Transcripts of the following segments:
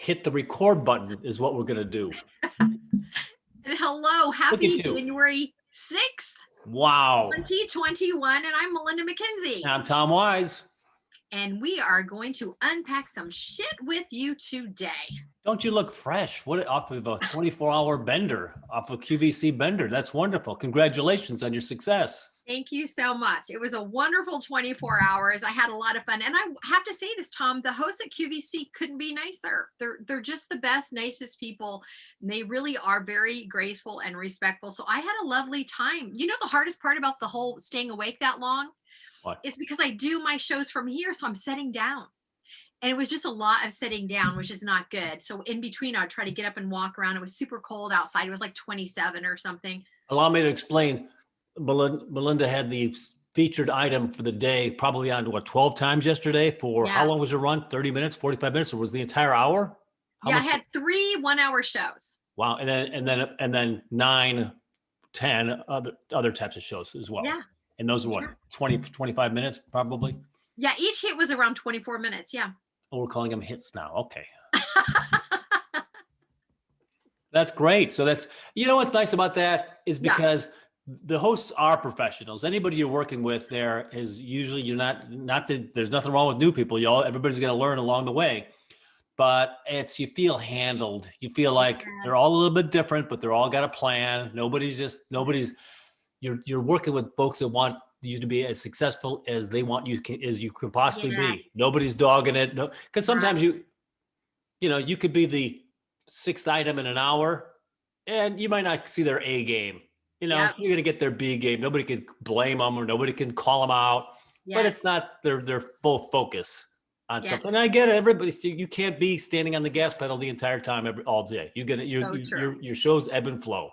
hit the record button is what we're going to do. And hello, happy January 6th, Wow. 2021. And I'm Melinda McKinsey. I'm Tom Wise. And we are going to unpack some shit with you today. Don't you look fresh? What off of a 24-hour bender, off a QVC bender. That's wonderful. Congratulations on your success. Thank you so much. It was a wonderful 24 hours. I had a lot of fun. And I have to say this, Tom, the hosts at QVC couldn't be nicer. They're just the best, nicest people. And they really are very graceful and respectful. So I had a lovely time. You know, the hardest part about the whole staying awake that long is because I do my shows from here. So I'm sitting down. And it was just a lot of sitting down, which is not good. So in between, I'd try to get up and walk around. It was super cold outside. It was like 27 or something. Allow me to explain. Melinda had the featured item for the day probably on 12 times yesterday for how long was your run? 30 minutes, 45 minutes, or was the entire hour? I had 3 1-hour shows. Wow. And then 9, 10 other types of shows as well. Yeah. And those are what, 20, 25 minutes probably? Yeah, each hit was around 24 minutes. Yeah. Oh, we're calling them hits now. Okay. That's great. So that's, you know, what's nice about that is because the hosts are professionals. Anybody you're working with there is usually you're not that there's nothing wrong with new people. Everybody's going to learn along the way, but you feel handled. You feel like they're all a little bit different, but they're all got a plan. You're working with folks that want you to be as successful as they want you as you can possibly be. Nobody's dogging it. No, because sometimes you could be the 6th item in an hour and you might not see their A game. You're going to get their B game. Nobody can blame them or nobody can call them out, but it's not their full focus on something. And I get it. Everybody, you can't be standing on the gas pedal the entire time, all day. Your shows ebb and flow.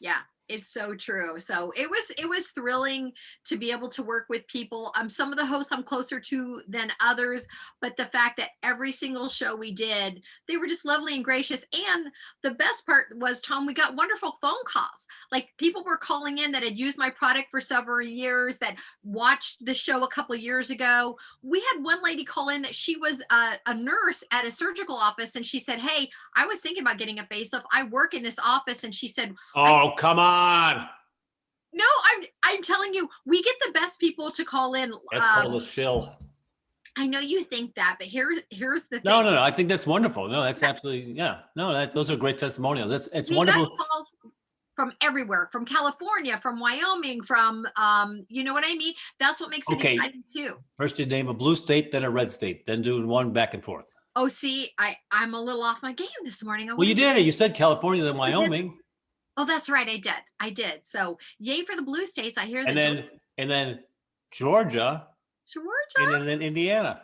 Yeah. It's so true. So it was thrilling to be able to work with people. Some of the hosts I'm closer to than others, but the fact that every single show we did, they were just lovely and gracious. And the best part was, Tom, we got wonderful phone calls. Like people were calling in that had used my product for several years, that watched the show a couple of years ago. We had one lady call in that she was a nurse at a surgical office. And she said, "Hey, I was thinking about getting a facelift. I work in this office." And she said, "Oh, come on. No, I'm telling you, we get the best people to call in. That's called a shill. I know you think that, but here's the thing. No. I think that's wonderful. No, that's absolutely, those are great testimonials. It's wonderful. Got calls from everywhere, from California, from Wyoming, from, you know what I mean? That's what makes it exciting too. First you name a blue state, then a red state, then doing one back and forth. Oh, see, I'm a little off my game this morning. Well, you did it. You said California, then Wyoming. Oh, that's right. I did. So yay for the blue states. I hear that. And then Georgia. And then Indiana.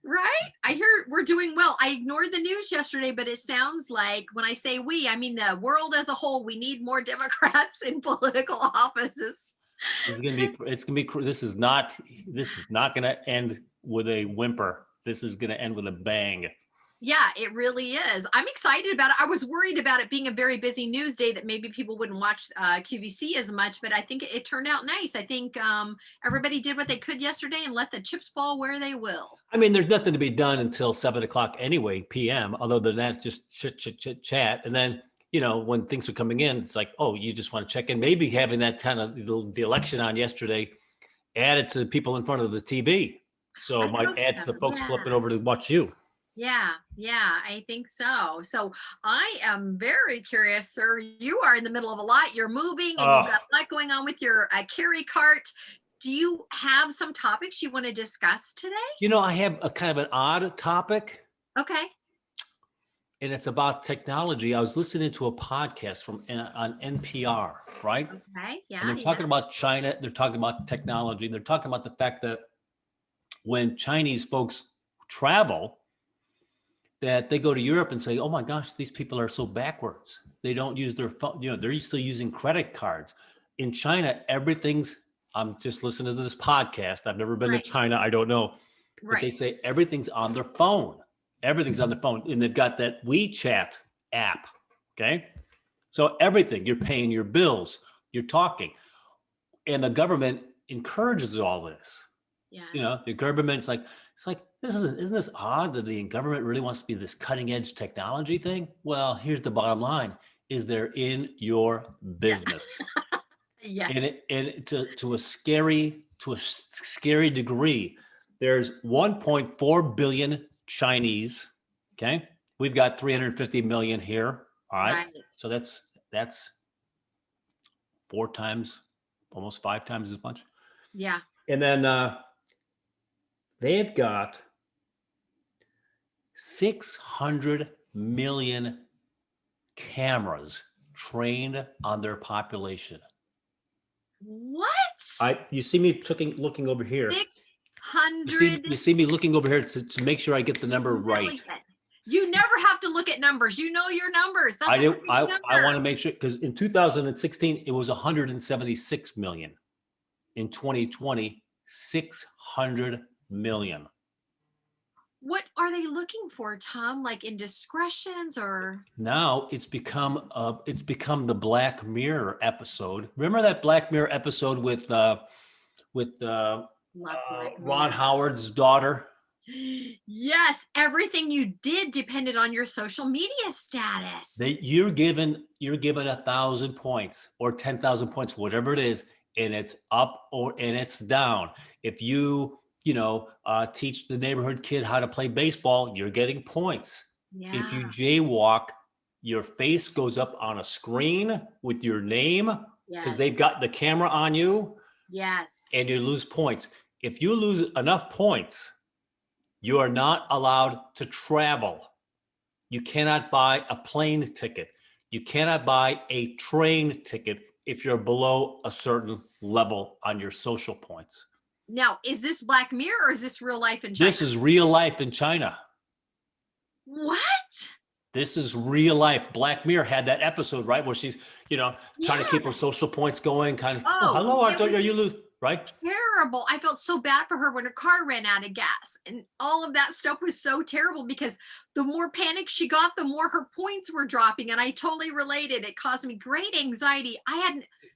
Right. I hear we're doing well. I ignored the news yesterday, but it sounds like when I say we, I mean the world as a whole, we need more Democrats in political offices. This is not going to end with a whimper. This is going to end with a bang. Yeah, it really is. I'm excited about it. I was worried about it being a very busy news day that maybe people wouldn't watch QVC as much, but I think it turned out nice. I think everybody did what they could yesterday and let the chips fall where they will. I mean, there's nothing to be done until 7 o'clock anyway, p.m., although that's just chat. And then, when things are coming in, it's like, oh, you just want to check in. Maybe having that kind of the election on yesterday added to the people in front of the TV. So it might add to the folks flipping over to watch you. Yeah, I think so. So I am very curious, sir. You are in the middle of a lot. You're moving and you've got a lot going on with your carry cart. Do you have some topics you want to discuss today? I have a kind of an odd topic. Okay. And it's about technology. I was listening to a podcast on NPR, right? Okay, yeah. And they're talking about China. They're talking about technology. They're talking about the fact that when Chinese folks travel, that they go to Europe and say, oh my gosh, these people are so backwards. They don't use their phone. They're still using credit cards. In China, I'm just listening to this podcast. I've never been to China. I don't know. But they say everything's on their phone. Everything's on their phone. And they've got that WeChat app. Okay. So everything, you're paying your bills, you're talking. And the government encourages all this. Yeah. The government's like, It's like, isn't this odd that the government really wants to be this cutting edge technology thing? Well, here's the bottom line is they're in your Yeah. business. Yes. And to a scary degree, there's 1.4 billion Chinese. Okay. We've got 350 million here. All right. Right. So that's four times, almost five times as much. Yeah. And then they've got 600 million cameras trained on their population. What? You see me looking over here. You 600 see me looking over here to make sure I get the number right. million. You never have to look at numbers. You know your numbers. That's I a do. great I number. want to make sure because in 2016 it was 176 million. In 2020, 600 million. What are they looking for, Tom? Like indiscretions or? Now it's become the Black Mirror episode. Remember that Black Mirror episode with Love Black Ron Mirror. Howard's daughter? Yes, everything you did depended on your social media status. You're given 1,000 points or 10,000 points, whatever it is, and it's up and it's down. If you teach the neighborhood kid how to play baseball, you're getting points. If you Yeah. jaywalk, your face goes up on a screen with your name because Yes. they've got the camera on you, Yes. and you lose points. If you lose enough points, you are not allowed to travel. You cannot buy a plane ticket. You cannot buy a train ticket if you're below a certain level on your social points. Now, is this Black Mirror or is this real life in China? This is real life in China. What? This is real life. Black Mirror had that episode, right, where she's, trying to keep her social points going, kind of, Oh, hello, it was are you lose, right? terrible. I felt so bad for her when her car ran out of gas. And all of that stuff was so terrible because the more panic she got, the more her points were dropping. And I totally related. It caused me great anxiety.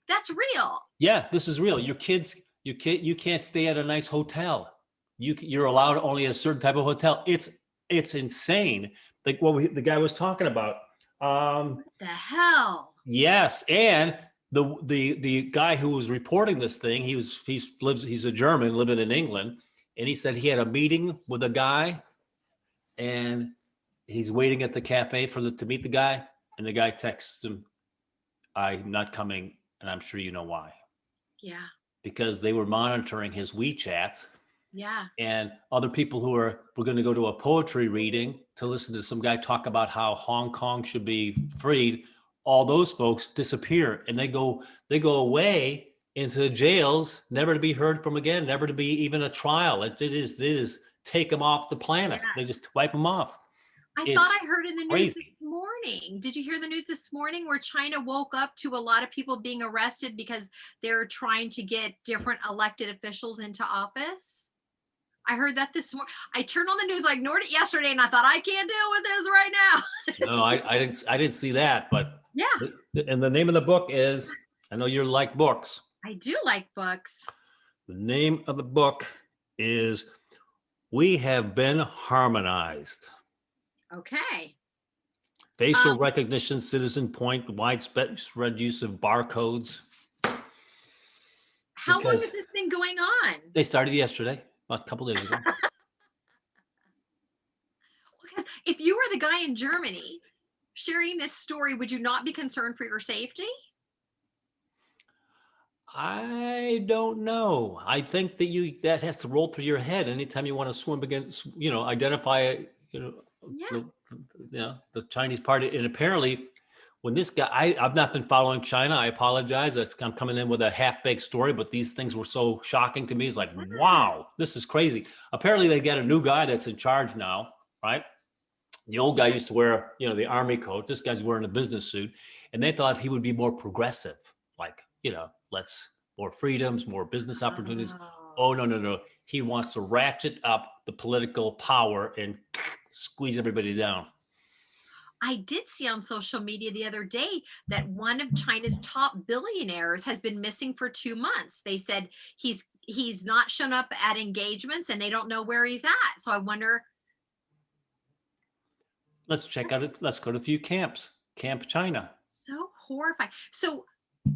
That's real. Yeah, this is real. Your kids, you can't stay at a nice hotel. You're allowed only a certain type of hotel. It's insane. Like what the guy was talking about. What the hell? Yes, and the guy who was reporting this thing, he's a German living in England, and he said he had a meeting with a guy, and he's waiting at the cafe to meet the guy, and the guy texts him, "I'm not coming, and I'm sure you know why." Yeah. Because they were monitoring his WeChats. Yeah. And other people who were going to go to a poetry reading to listen to some guy talk about how Hong Kong should be freed. All those folks disappear and they go away into the jails, never to be heard from again, never to be even a trial. It is take them off the planet. Yeah. They just wipe them off. I thought I heard in the news crazy. this morning. Did you hear the news this morning where China woke up to a lot of people being arrested because they're trying to get different elected officials into office? I heard that this morning. I turned on the news, I ignored it yesterday, and I thought I can't deal with this right now. No, I didn't see that, but Yeah, and the name of the book is, I know you like books. I do like books. The name of the book is We Have Been Harmonized. Okay. Facial recognition, citizen point, widespread use of barcodes. How long has this been going on? They started yesterday, a couple days ago. Because if you were the guy in Germany sharing this story, would you not be concerned for your safety? I don't know. I think that has to roll through your head anytime you want to swim against, identify, Yeah. the Chinese party. And apparently, when this guy, I've not been following China. I apologize. I'm coming in with a half-baked story, but these things were so shocking to me. It's like, wow, this is crazy. Apparently, they got a new guy that's in charge now, right? The old guy used to wear, the army coat. This guy's wearing a business suit, and they thought he would be more progressive, like, let's more freedoms, more business opportunities. Oh, no. He wants to ratchet up the political power and squeeze everybody down. I did see on social media the other day that one of China's top billionaires has been missing for 2 months. They said he's not shown up at engagements and they don't know where he's at. So I wonder. Let's check out it. Let's go to a few camps. Camp China. So horrifying. So,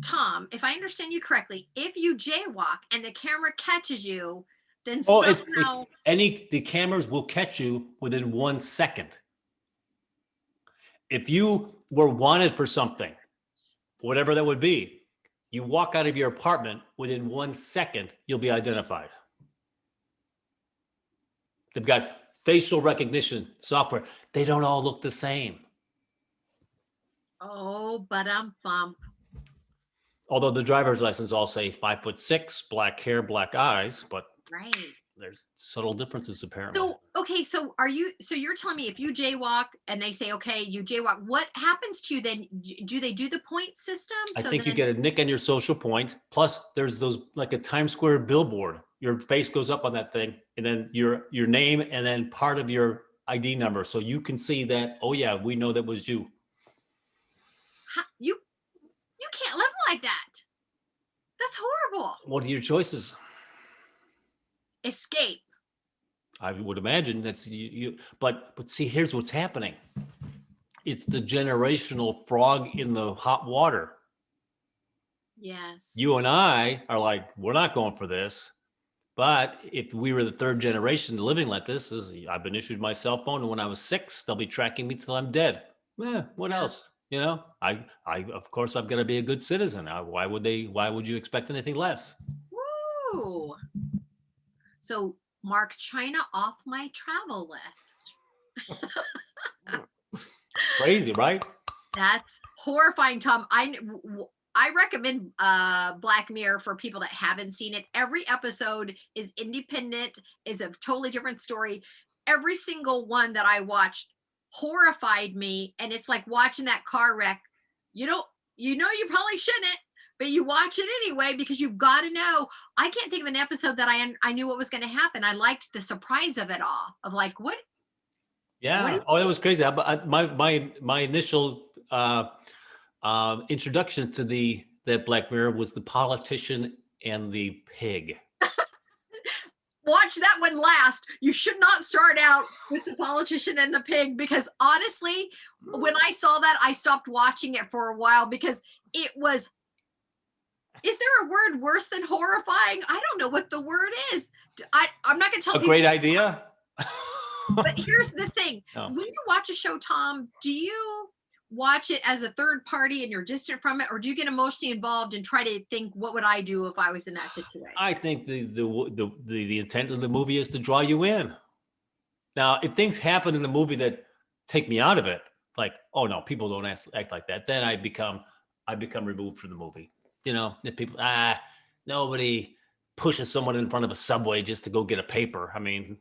Tom, if I understand you correctly, if you jaywalk and the camera catches you, then Oh, somehow the cameras will catch you within 1 second. If you were wanted for something, whatever that would be, you walk out of your apartment, within 1 second, you'll be identified. They've got facial recognition software. They don't all look the same. oh, but bump. Although the driver's license all say 5'6", black hair, black eyes, but Right. there's subtle differences apparently. So, okay, so you're telling me if you jaywalk and they say, okay, you jaywalk, what happens to you then? Do they do the point system? I So think you then, get a nick on your social point. Plus, there's those like a Times Square billboard. Your face goes up on that thing, and then your name, and then part of your ID number, so you can see that. Oh yeah, we know that was you. you can't live like that. That's horrible. What are your choices? Escape. I would imagine that's you. But see, here's what's happening. It's the generational frog in the hot water. Yes. You and I are like, we're not going for this. But if we were the third generation living like this, I've been issued my cell phone, and when I was 6, they'll be tracking me till I'm dead. What else? You know, I of course I've got to be a good citizen. Why would you expect anything less? Woo. So mark China off my travel list. Crazy, right? That's horrifying, Tom. I recommend Black Mirror for people that haven't seen it. Every episode is independent, is a totally different story. Every single one that I watched horrified me, and it's like watching that car wreck. You probably shouldn't, but you watch it anyway because you've got to know. I can't think of an episode that I knew what was going to happen. I liked the surprise of it all, of like what. Yeah. That was crazy. My initial introduction to that Black Mirror was the politician and the pig. Watch that one last. You should not start out with the politician and the pig, because honestly, when I saw that, I stopped watching it for a while because it was. Is there a word worse than horrifying? I don't know what the word is. I'm not going to tell a people. Great idea. But here's the thing. Oh. When you watch a show, Tom, do you watch it as a third party and you're distant from it, or do you get emotionally involved and try to think, what would I do if I was in that situation? I think the intent of the movie is to draw you in. Now, if things happen in the movie that take me out of it, like, oh no, people don't act like that, then I become removed from the movie. You know, if people nobody pushes someone in front of a subway just to go get a paper. I mean,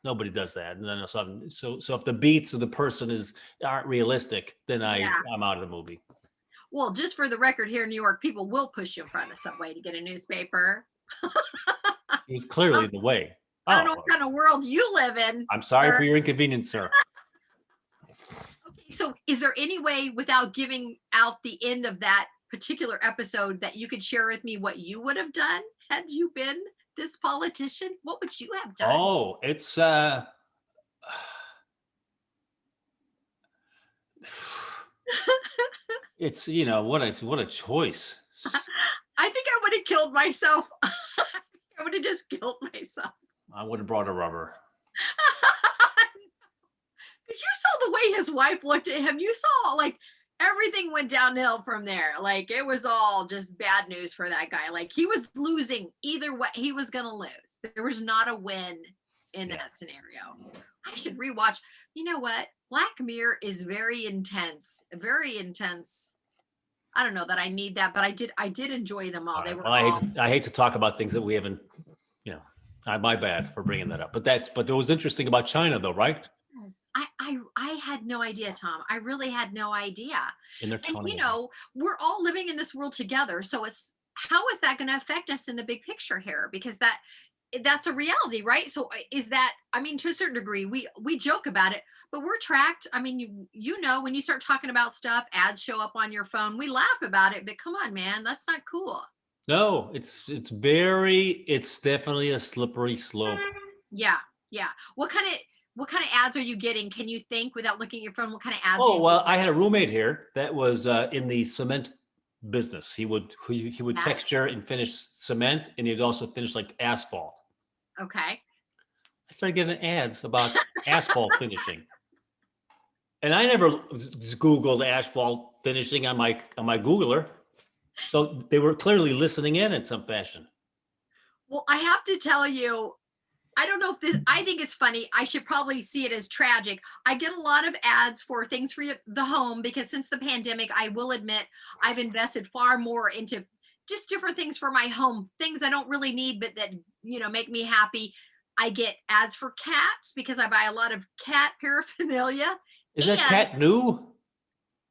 nobody does that. And then so if the beats of the person aren't realistic, then I'm out of the movie. Well, just for the record, here in New York, people will push you in front of the subway to get a newspaper. It was clearly in the way. I don't know what kind of world you live in. I'm sorry for your inconvenience, sir. Okay, so is there any way, without giving out the end of that particular episode, that you could share with me what you would have done had you been this politician? What would you have done? Oh, it's it's what a choice. I think I would have killed myself. I would have just killed myself. I would have brought a rubber. Because you saw the way his wife looked at him. You saw like everything went downhill from there. Like it was all just bad news for that guy. Like he was losing either way. He was going to lose. There was not a win in that scenario. I should rewatch. You know what? Black Mirror is very intense. Very intense. I don't know that I need that, but I did enjoy them all. They were. I hate to talk about things that we haven't. My bad for bringing that up. But it was interesting about China, though, right? I had no idea, Tom. I really had no idea. And we're all living in this world together. So how is that going to affect us in the big picture here? Because that's a reality, right? So is that, I mean, to a certain degree, we joke about it, but we're tracked. I mean, when you start talking about stuff, ads show up on your phone, we laugh about it, but come on, man, that's not cool. No, it's definitely a slippery slope. Yeah, yeah. What kind of ads are you getting? Can you think without looking at your phone? What kind of ads are Oh, you well, getting? I had a roommate here that was in the cement business. He would That texture and finish cement, and he'd also finish like asphalt. okay. I started getting ads about asphalt finishing, and I never Googled asphalt finishing on my Googler. So they were clearly listening in some fashion. Well, I have to tell you, I don't know if this, I think it's funny. I should probably see it as tragic. I get a lot of ads for things for the home because since the pandemic, I will admit I've invested far more into just different things for my home, things I don't really need, but that, make me happy. I get ads for cats because I buy a lot of cat paraphernalia. Is that And cat new?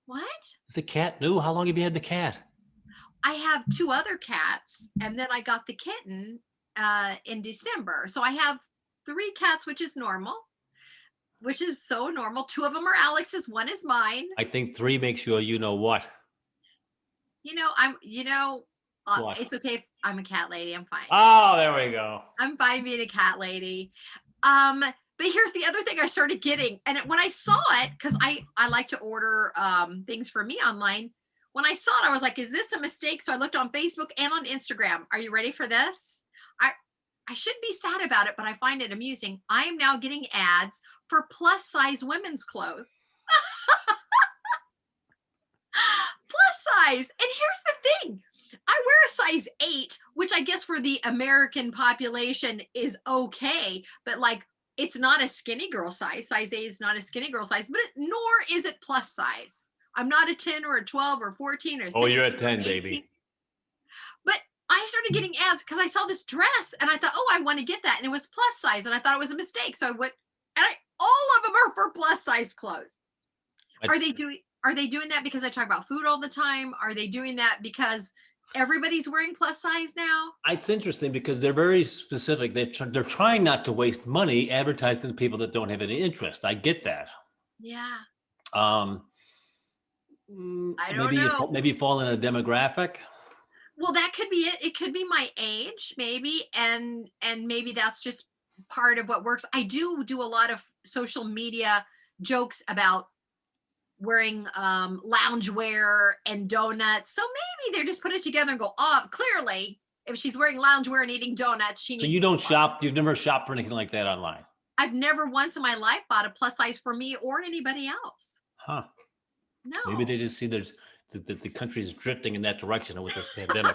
what? Is the cat new? How long have you had the cat? I have two other cats, and then I got the kitten in December. So I have three cats, which is normal, which is so normal. Two of them are Alex's, one is mine. I think three makes you a you know what. What? It's okay if I'm a cat lady. I'm fine. Oh, there we go. I'm fine being a cat lady. But here's the other thing I started getting, and when I saw it, because I like to order things for me online. When I saw it, I was like, "Is this a mistake?" So I looked on Facebook and on Instagram. Are you ready for this? I I shouldn't be sad about it, but I find it amusing. I am now getting ads for plus size women's clothes. Plus size, and here's the thing. I wear a size 8, which I guess for the American population is okay, but like it's not a skinny girl size. Size 8 is not a skinny girl size, but nor is it plus size. I'm not a 10 or a 12 or 14 or Oh, 16 you're or at 10, 18. baby. But I started getting ads because I saw this dress and I thought, oh, I want to get that. And it was plus size. And I thought it was a mistake. So I went, all of them are for plus size clothes. Are That's, they doing that because I talk about food all the time? Are they doing that because everybody's wearing plus size now? it's interesting because they're very specific. They're trying not to waste money advertising to people that don't have any interest. I get that. Yeah. Um, I don't maybe know. maybe you fall in a demographic. Well, that could be it. It could be my age, maybe, and maybe that's just part of what works. I do a lot of social media jokes about wearing lounge wear and donuts. So maybe they're just put it together and go, oh, clearly, if she's wearing lounge wear and eating donuts, she So needs. you don't shop. You've never shopped for anything like that online, I've never once in my life bought a plus size for me or anybody else. huh? Maybe No. they just see the country is drifting in that direction with this pandemic.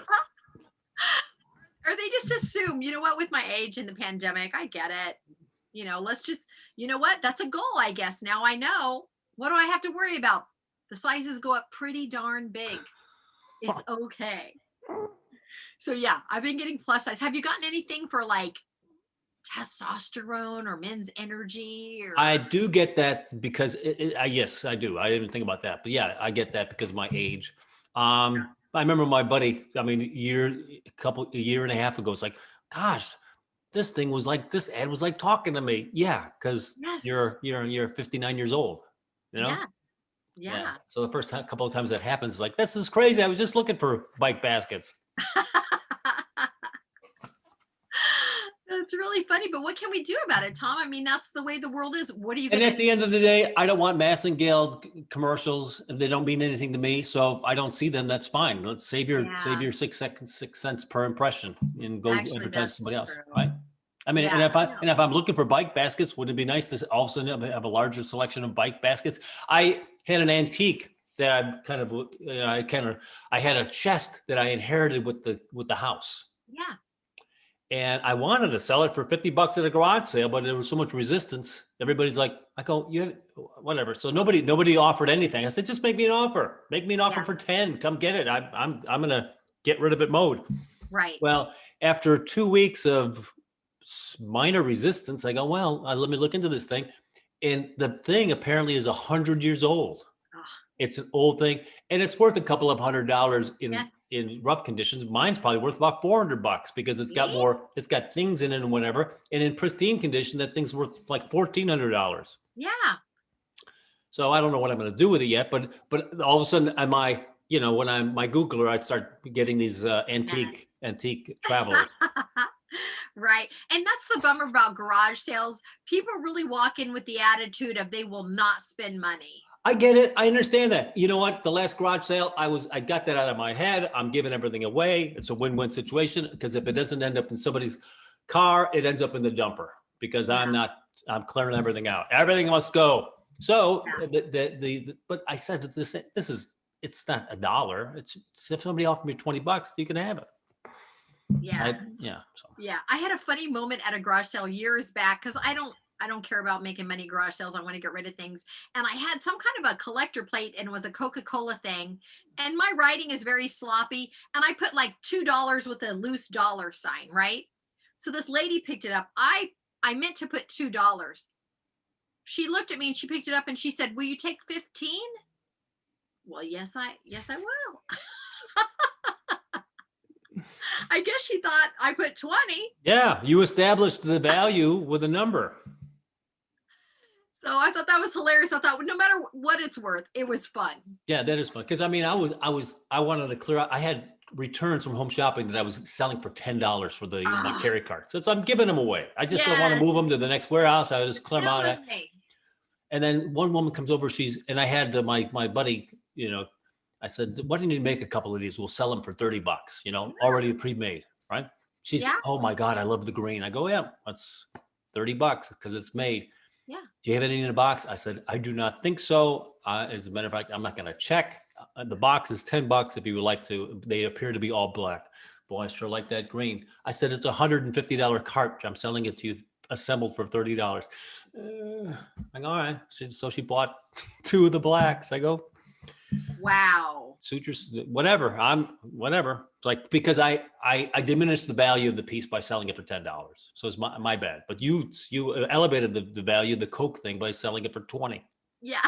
Or they just assume, you know what, with my age and the pandemic, I get it. Let's just, you know what, that's a goal, I guess. Now I know. What do I have to worry about? The sizes go up pretty darn big. It's okay. So yeah, I've been getting plus size. Have you gotten anything for like testosterone or men's energy I or do get that because yes, I do. I didn't even think about that, but yeah, I get that because of my age. I remember my buddy. I mean, a year and a half ago. It's like, gosh, this ad was like talking to me. Yeah, because yes. you're 59 years old. You know. Yes. Yeah. Yeah. So the first couple of times that happens, like this is crazy. I was just looking for bike baskets. That's really funny, but what can we do about it, Tom? I mean, that's the way the world is. What are you And gonna at the end of the day, I don't want Massengale commercials. They don't mean anything to me. So if I don't see them, that's fine. Let's save Yeah, your 6 seconds, 6 cents per impression, and go actually advertise to that's somebody else, true. right? I mean, Yeah, and if I'm looking for bike baskets, wouldn't it be nice to all of a sudden have a larger selection of bike baskets? I had an antique that I had a chest that I inherited with the house. yeah, And I wanted to sell it for $50 at a garage sale, but there was so much resistance. Everybody's like, I go, whatever. So nobody offered anything. I said, just make me an offer. Make me an offer yeah, for 10. Come get it. I'm gonna get rid of it mode. right. Well, after 2 weeks of minor resistance, I go, well, let me look into this thing. And the thing apparently is 100 years old. Ah, It's an old thing, and it's worth a couple of $100 yes. in rough conditions. Mine's probably worth about $400 because See? it's got things in it and whatever. And in pristine condition, that thing's worth like $1,400. Yeah, So I don't know what I'm going to do with it yet, but all of a sudden, am I when I'm my Googler, I start getting these Yeah. antique travelers. Right. And that's the bummer about garage sales. People really walk in with the attitude of they will not spend money. I get it. I understand that. You know what? The last garage sale, I got that out of my head. I'm giving everything away. It's a win-win situation because if it doesn't end up in somebody's car, it ends up in the dumper because Yeah. I'm clearing everything out. Everything must go. So Yeah. but I said that it's not a dollar. It's if somebody offered me $20, you can have it. Yeah. Yeah. So Yeah, I had a funny moment at a garage sale years back because I don't care about making money garage sales. I want to get rid of things. And I had some kind of a collector plate and it was a Coca-Cola thing. And my writing is very sloppy. And I put like $2 with a loose dollar sign, right? So this lady picked it up. I meant to put $2. She looked at me and she picked it up and she said, "Will you take 15?" Well, yes, I will. I guess she thought I put 20. yeah, you established the value with a number. So I thought that was hilarious. I thought, well, no matter what it's worth, it was fun. Yeah, that is fun. Because I mean, I wanted to clear out. I had returns from home shopping that I was selling for $10 for my Ah, carry cart. So I'm giving them away. I just don't want to yes, move them to the next warehouse. I just clear them out. absolutely. And then one woman comes over. And I had my buddy. I said, "Why don't you make a couple of these? We'll sell them for $30. Already pre-made, right?" She's, Yeah, "Oh my God, I love the green." I go, "Yeah, that's $30 because it's made." yeah. Do you have any in the box? I said, I do not think so. As a matter of fact, I'm not going to check. The box is $10 if you would like to. They appear to be all black. Boy, I sure like that green. I said, it's a $150 cart. I'm selling it to you assembled for $30. I go, all right. So she bought two of the blacks. I go, Wow. sutures, whatever. Whatever. It's like, because I diminished the value of the piece by selling it for $10. So it's my bad. But you elevated the value of the Coke thing by selling it for 20. Yeah.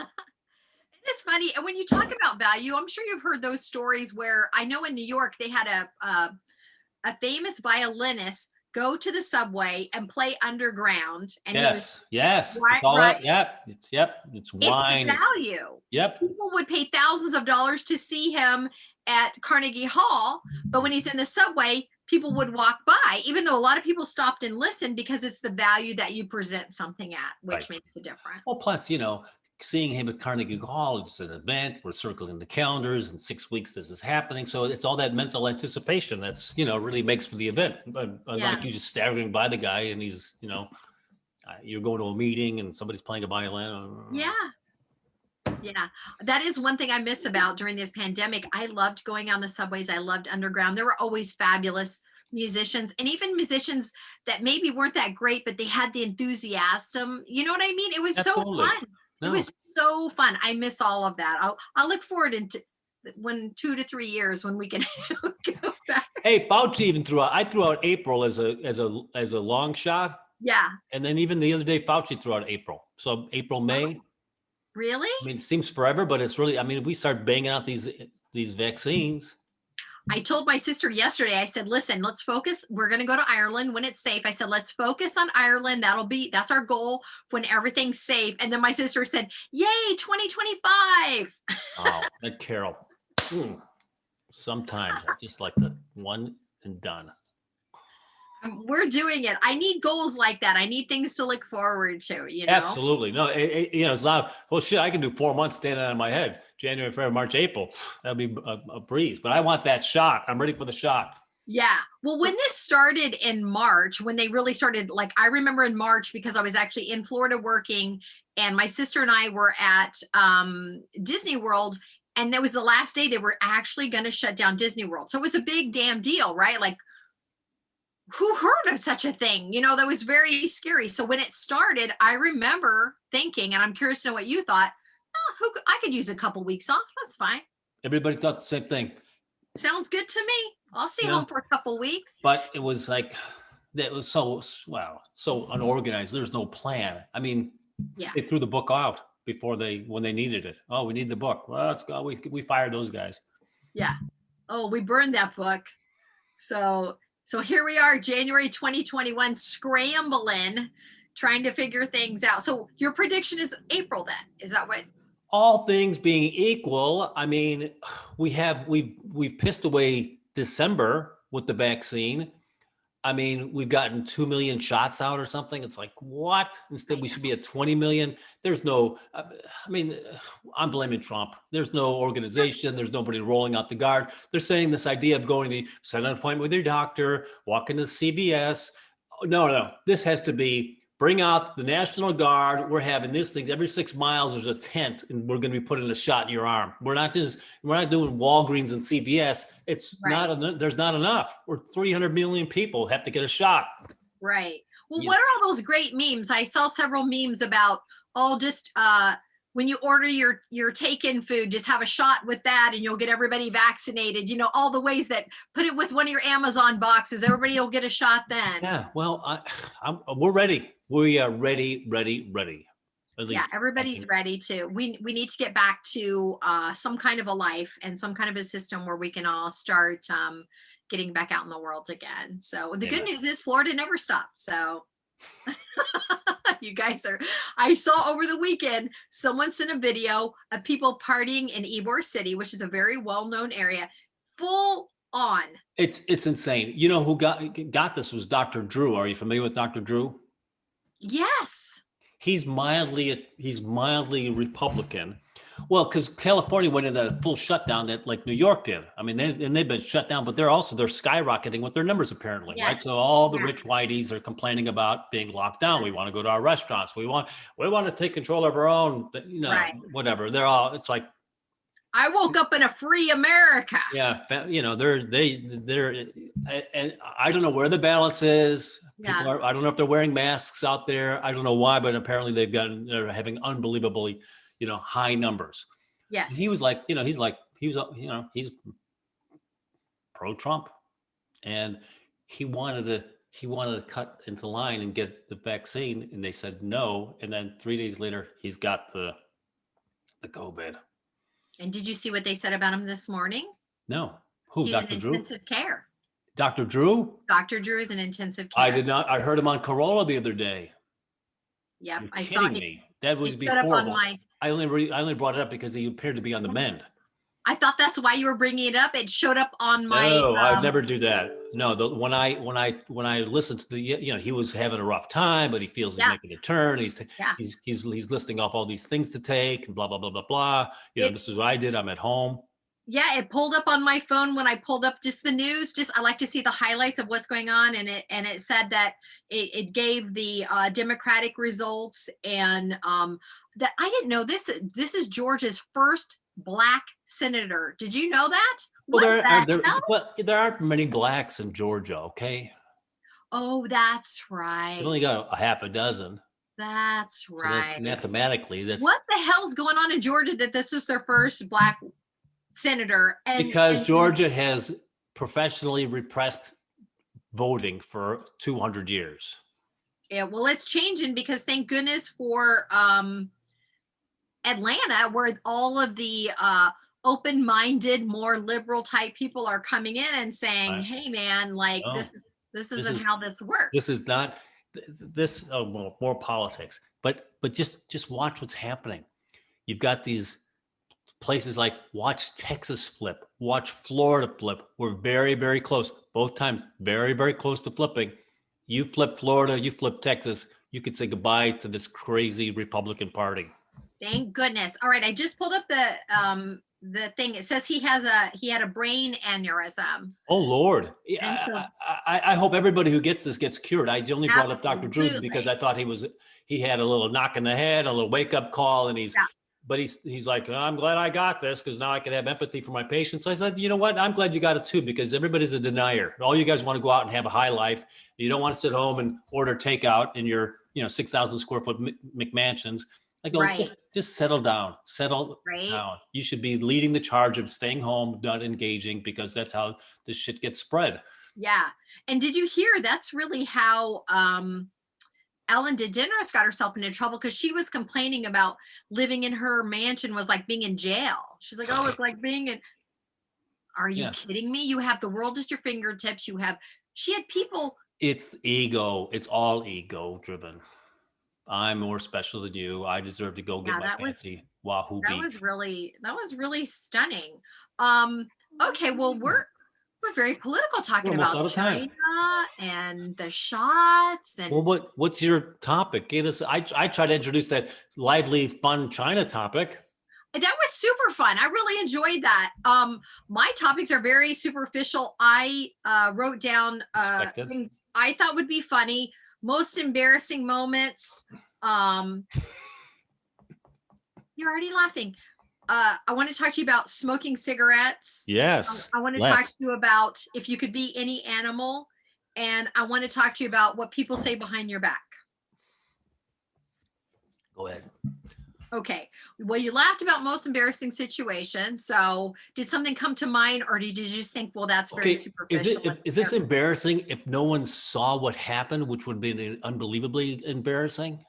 It is funny. And when you talk about value, I'm sure you've heard those stories where I know in New York they had a famous violinist go to the subway and play underground, and he was Yes. It's right, all right. that. Yep. It's It's the wine. value. Yep. People would pay thousands of dollars to see him at Carnegie Hall, but when he's in the subway, people would walk by, even though a lot of people stopped and listened because it's the value that you present something at, Right. which makes the Well, difference. plus, seeing him at Carnegie Hall, it's an event. We're circling the calendars. In 6 weeks, this is happening. So it's all that mental anticipation that's, really makes for the event. But Yeah. unlike you just staggering by the guy and he's, you're going to a meeting and somebody's playing a violin. Yeah. Yeah. That is one thing I miss about during this pandemic. I loved going on the subways. I loved underground. There were always fabulous musicians and even musicians that maybe weren't that great, but they had the enthusiasm. You know what I mean? It was so Absolutely. fun. It No. was so fun. I miss all of that. I'll look forward into when 2 to 3 years when we can go back. Hey, Fauci even I threw out April as a long shot. Yeah. And then even the other day, Fauci threw out April. So April, May. Really? I mean, it seems forever, but it's really, I mean, if we start banging out these vaccines. I told my sister yesterday, I said, listen, let's focus. We're going to go to Ireland when it's safe. I said, let's focus on Ireland. That's our goal when everything's safe. And then my sister said, yay, 2025. Oh, that Carol. Sometimes I just like the one and done. We're doing it. I need goals like that. I need things to look forward to, Absolutely. No, it's not, well, shit, I can do 4 months standing on my head. January, February, March, April. That'll be a breeze. But I want that shot. I'm ready for the shot. Yeah. Well, when this started in March, when they really started, like I remember in March because I was actually in Florida working and my sister and I were at Disney World. And that was the last day they were actually going to shut down Disney World. So it was a big damn deal, right? Like, who heard of such a thing? That was very scary. So when it started, I remember thinking, and I'm curious to know what you thought, I could use a couple weeks off. That's fine. Everybody thought the same thing. Sounds good to me. I'll stay home for a couple weeks. But it was like, that was so unorganized. There's no plan. I mean, Yeah. they threw the book out when they needed it. Oh, we need the book. Well, let's go. We fired those guys. Yeah. Oh, we burned that book. So here we are, January 2021, scrambling, trying to figure things out. So your prediction is April then? Is that what? all things being equal, I mean, we've pissed away December with the vaccine. I mean, we've gotten 2 million shots out or something. It's like, what? Instead, we should be at 20 million. There's no, I mean, I'm blaming Trump. There's no organization. There's nobody rolling out the guard. They're saying this idea of going to set an appointment with your doctor, walk into CVS. No, no, this has to be bring out the National Guard. We're having this thing every 6 miles. There's a tent, and we're going to be putting a shot in your arm. We're not doing Walgreens and CVS. It's Right. not. There's not enough. We're 300 million people have to get a shot. Right. Well, You what are all those great memes? I saw several memes about all just when you order your take-in food, just have a shot with that and you'll get everybody vaccinated. You know, all the ways that put it with one of your Amazon boxes, everybody will get a shot then. Yeah. Well, we're ready. We are ready. At Yeah, least I everybody's think. ready to. We need to get back to some kind of a life and some kind of a system where we can all start getting back out in the world again. So the good Amen. news is Florida never stopped. So you guys are, I saw over the weekend, someone sent a video of people partying in Ybor City, which is a very well-known area, full on. It's insane. You know who got this was Dr. Drew. Are you familiar with Dr. Drew? Yes. He's mildly Republican. Well, because California went into that full shutdown that like New York did. I mean, they've been shut down, but they're skyrocketing with their numbers apparently, right? Yes. So all the Yeah. rich whiteys are complaining about being locked down. We want to go to our restaurants. We want to take control of our own, Right. whatever. They're all. It's like, I woke up in a free America. yeah, they're, and I don't know where the balance is. Yeah. I don't know if they're wearing masks out there. I don't know why, but apparently they're having unbelievably, high numbers. And he Yes. was like, he's pro-Trump, and he wanted to cut into line and get the vaccine, and they said no. And then 3 days later, he's got the COVID. And did you see what they said about him this morning? No, who? He's in Dr. Drew? intensive care. Dr. Drew? Dr. Drew is in intensive I care. did not. I heard him on Corolla the other day. Yep. You're I saw kidding it. me. That was It showed up on before. my, I only brought it up because he appeared to be on the mend. I thought that's why you were bringing it up. It showed up on my, No, I'd never do that. No, when I listened to he was having a rough time, but he feels he's yeah, making a turn. He's yeah. he's listing off all these things to take and blah blah blah blah blah. It, This is what I did. I'm at home. yeah, it pulled up on my phone when I pulled up just the news. Just I like to see the highlights of what's going on, and it said that it gave the Democratic results, and that I didn't know this. This is Georgia's first Black senator. Did you know that? Well, What the hell? there aren't many blacks in Georgia. Okay, Oh, that's we right. only got a half a dozen. That's So that's right. mathematically What the hell's going on in Georgia that this is their first Black senator? because Georgia has professionally repressed voting for 200 years. Yeah, well, it's changing because thank goodness for Atlanta, where all of the open-minded, more liberal type people are coming in and saying, Right? "Hey, man, like No, this this isn't is how this works." this is not this. Oh, more politics, but just watch what's happening. You've got these places like watch Texas flip, watch Florida flip. We're very, very close. Both times, very, very close to flipping. You flip Florida, you flip Texas, you could say goodbye to this crazy Republican Party. Thank goodness. All right, I just pulled up the thing. It says he had a brain aneurysm. Oh Lord! And Yeah, so I hope everybody who gets this gets cured. I only brought up Dr. Drew because absolutely. I thought he had a little knock in the head, a little wake up call, and Yeah. he's like, I'm glad I got this because now I can have empathy for my patients. I said, you know what? I'm glad you got it too because everybody's a denier. All you guys want to go out and have a high life. You don't want to sit home and order takeout in your 6,000 square foot McMansions. I go, Right. just settle down, Right. down. You should be leading the charge of staying home, not engaging, because that's how this shit gets spread. Yeah. And did you hear that's really how Ellen DeGeneres got herself into trouble because she was complaining about living in her mansion was like being in jail. She's like, oh, it's like being in. Are you Yeah. kidding me? You have the world at your fingertips. She had people. It's ego. It's all ego driven. I'm more special than you. I deserve to go get Yeah, my fancy Wahoo beef. that was really stunning. Um, okay, well, we're very political We're talking almost about out of time. China and the shots Well, and what's your topic? Give us. I try to introduce that lively, fun China topic. that was super fun. I really enjoyed that. My topics are very superficial. I wrote down Expected. things I thought would be funny, most embarrassing moments. Um, you're already laughing. I want to talk to you about smoking cigarettes. Yes. I want to talk Let's to you about if you could be any animal, and I want to talk to you about what people say behind your back. go ahead. Okay. Well, you laughed about most embarrassing situation. So, did something come to mind, or did you just think, well, that's very Okay. superficial? Is this embarrassing if no one saw what happened, which would be unbelievably embarrassing?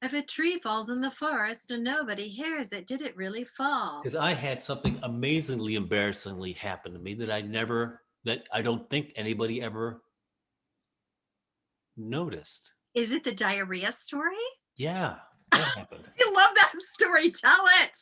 If a tree falls in the forest and nobody hears it, did it really fall? Because I had something amazingly embarrassingly happen to me that I don't think anybody ever noticed. Is it the diarrhea story? Yeah, that happened. I love that story. Tell it.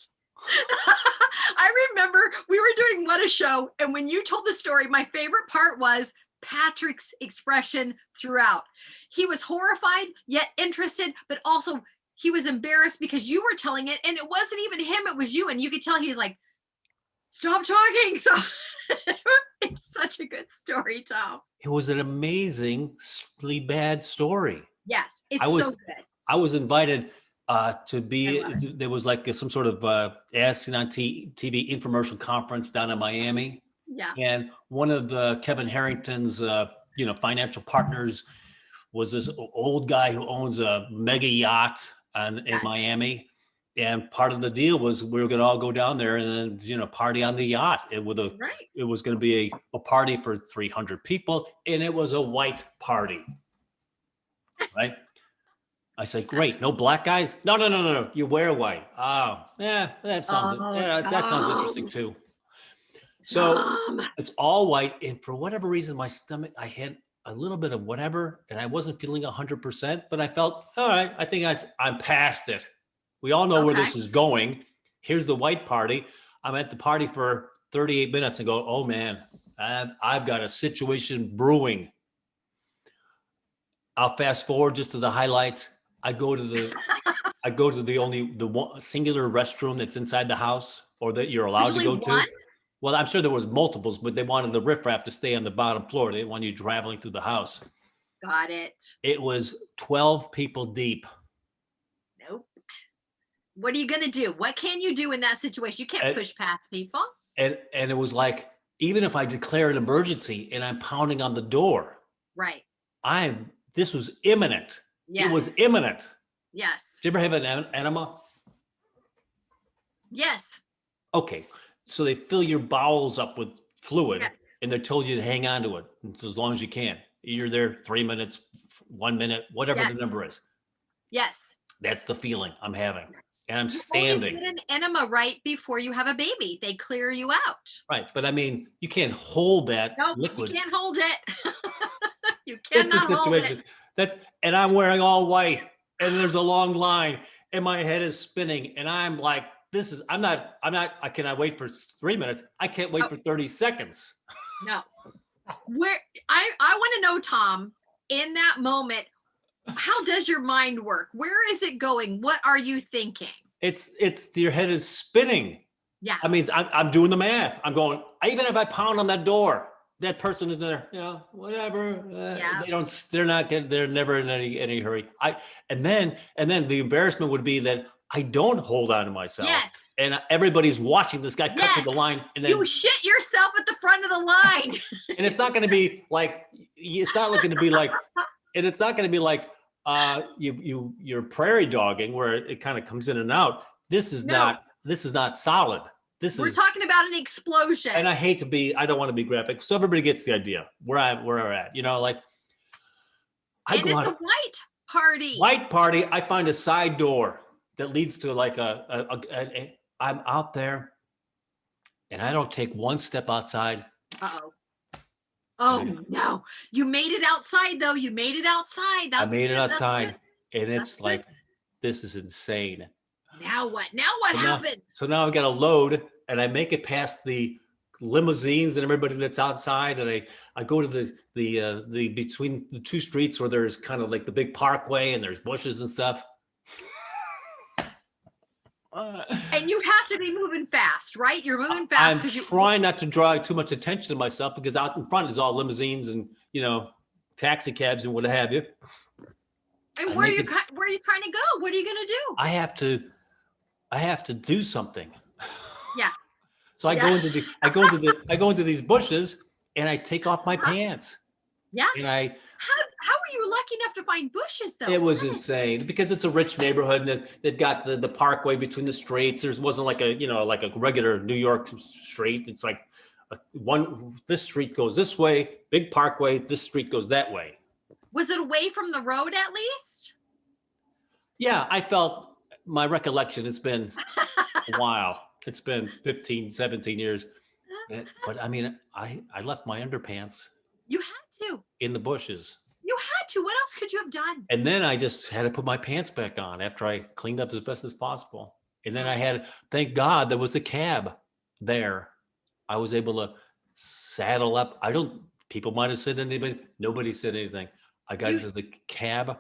I remember we were doing What a Show, and when you told the story, my favorite part was Patrick's expression throughout. He was horrified, yet interested, but also he was embarrassed because you were telling it, and it wasn't even him, it was you. And you could tell he's like, stop talking. So it's such a good story, Tom. It was an amazingly bad story. Yes, it's I was so good. I was invited to be. I love it. There was like some sort of as on TV infomercial conference down in Miami, Yeah. and one of Kevin Harrington's financial partners was this old guy who owns a mega yacht in Yes. Miami. And part of the deal was we were going to all go down there and then, party on the yacht. It was Right. it was going to be a party for 300 people, and it was a white party, right? I said, great, no black guys? No. You wear white. Oh, yeah, that sounds interesting Tom. too. So Tom. it's all white, and for whatever reason, my stomach, I had a little bit of whatever, and I wasn't feeling 100%, but I felt all right. I think I'm past it. We all know where Okay. this is going. Here's the white party. I'm at the party for 38 minutes and go, oh man, I've got a situation brewing. I'll fast forward just to the highlights. I go to the one singular restroom that's inside the house, or that you're allowed to Usually go one? to. Well, I'm sure there was multiples, but they wanted the riffraff to stay on the bottom floor. They didn't want you traveling through the house. Got it. It was 12 people deep. Nope. What are you going to do? What can you do in that situation? You can't And, push past people. and it was like, even if I declare an emergency and I'm pounding on the door, Right. this was imminent. Yes. It was imminent. Yes. Did you ever have an enema? Yes. Okay. So they fill your bowels up with fluid, Yes. and they're told you to hang on to it as long as you can. You're there 3 minutes, 1 minute, whatever Yes. the number is. Yes. That's the feeling I'm having. Yes. And I'm You always standing. get an enema right before you have a baby. They clear you out. Right. But I mean, you can't hold that Nope. liquid. You can't hold it. You That's the cannot hold it. situation. And I'm wearing all white, and there's a long line, and my head is spinning, and I'm like, can I wait for 3 minutes? I can't wait Oh. for 30 seconds. No. Where I want to know, Tom, in that moment, how does your mind work? Where is it going? What are you thinking? It's your head is spinning. Yeah. I mean, I'm doing the math. I'm going, even if I pound on that door, that person is there, whatever. Yeah. They're never in any hurry. And then the embarrassment would be that I don't hold on to myself. Yes. And everybody's watching this guy cut through the Yes. line. And then You shit yourself at the front of the line. and it's not going to be like, it's not looking to be like, and it's not going to be like you're prairie dogging where it kind of comes in and out. This is No. not solid. We're talking about an explosion. And I don't want to be graphic. So everybody gets the idea where we're at, like and it's a white party. White party. I find a side door that leads to like I'm out there and I don't take one step outside. Uh-oh. Oh no. You made it outside though. You made it outside. I made it outside. And That's it's good. like, this is insane. Now what? Now what So now, happens? so now I've got to load, and I make it past the limousines and everybody that's outside, and I go to the between the two streets where there's kind of like the big parkway and there's bushes and stuff. Uh, And you have to be moving fast, right? You're moving fast I'm because you. trying not to draw too much attention to myself because out in front is all limousines and taxi cabs and what have you. And I where are make you? it. Where are you trying to go? What are you gonna do? I have to. I have to do something. Yeah. So Yeah. I go into these bushes and I take off my pants Yeah. and I How were you lucky enough to find bushes though? it was How? insane because it's a rich neighborhood and they've got the parkway between the streets. There wasn't like a like a regular New York street. It's like this street goes this way, big parkway. This street goes that way. Was it away from the road at least? Yeah, I felt my recollection. It's been a while. It's been 15, 17 years. But I mean, I left my underpants You had to. in the bushes. You had to. What else could you have done? And then I just had to put my pants back on after I cleaned up as best as possible. And then I had, thank God there was a cab there. I was able to saddle up. People might have said anything. Nobody said anything. I got You into the cab.